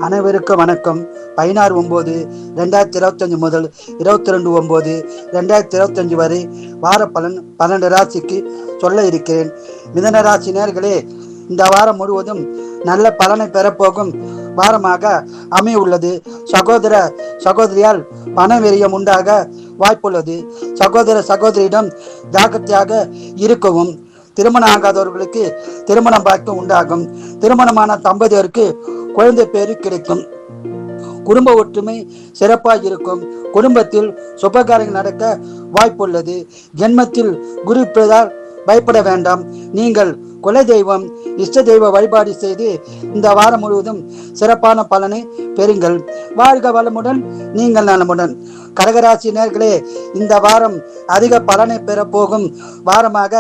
அனைவருக்கும் வணக்கம். 16/9/2025 முதல் 22/9/2025 வரை வார பலன் 12 ராசிக்கு சொல்ல இருக்கிறேன். மிதன ராசி நேயர்களே, இந்த வாரம் முழுவதும் நல்ல பலனை பெறப்போகும் வாரமாக அமையுள்ளது. சகோதர சகோதரியால் பண விரயம் உண்டாக வாய்ப்புள்ளது. சகோதர சகோதரியிடம் ஜாக்கிரதையாக இருக்கவும். திருமணம் ஆகாதவர்களுக்கு திருமண பாக்கியம் உண்டாகும். திருமணமான தம்பதியருக்கு குழந்தை பேரு கிடைக்கும். குடும்ப ஒற்றுமை சிறப்பாக இருக்கும். குடும்பத்தில் சுபகாரியங்கள் நடக்க வாய்ப்புள்ளது. ஜென்மத்தில் குரு இருப்பதால் பயப்பட வேண்டாம். நீங்கள் குல தெய்வம் இஷ்ட தெய்வ வழிபாடு செய்து இந்த வாரம் முழுவதும் சிறப்பான பலனை பெறுங்கள். வாழ்க வளமுடன், நீங்கள் நலமுடன். கடகராசி நேயர்களே, இந்த வாரம் அதிக பலனை பெற போகும் வாரமாக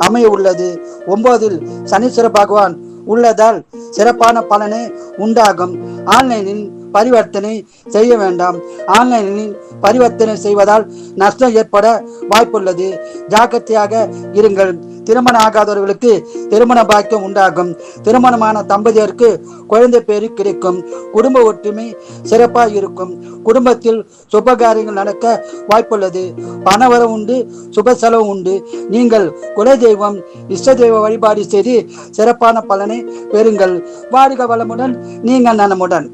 அமைய உள்ளது. 9இல் சனீஸ்வர பகவான் உள்ளதால் சிறப்பான பலனை உண்டாகும். ஆன்லைனில் பரிவர்த்தனை செய்ய வேண்டாம். ஆன்லைனில் பரிவர்த்தனை செய்வதால் நஷ்டம் ஏற்பட வாய்ப்புள்ளது. ஜாக்கிரதையாக இருங்கள். திருமணம் ஆகாதவர்களுக்கு திருமண பாக்கியம் உண்டாகும். திருமணமான தம்பதியருக்கு குழந்தை பேரு கிடைக்கும். குடும்ப ஒற்றுமை சிறப்பாக இருக்கும். குடும்பத்தில் சுபகாரியங்கள் நடக்க வாய்ப்புள்ளது. பணவரம் உண்டு, சுப செலவு உண்டு. நீங்கள் குல தெய்வம் இஷ்ட தெய்வ வழிபாடு செய்து சிறப்பான பலனை பெறுங்கள். வாழ்க வளமுடன், நீங்கள் நலமுடன்.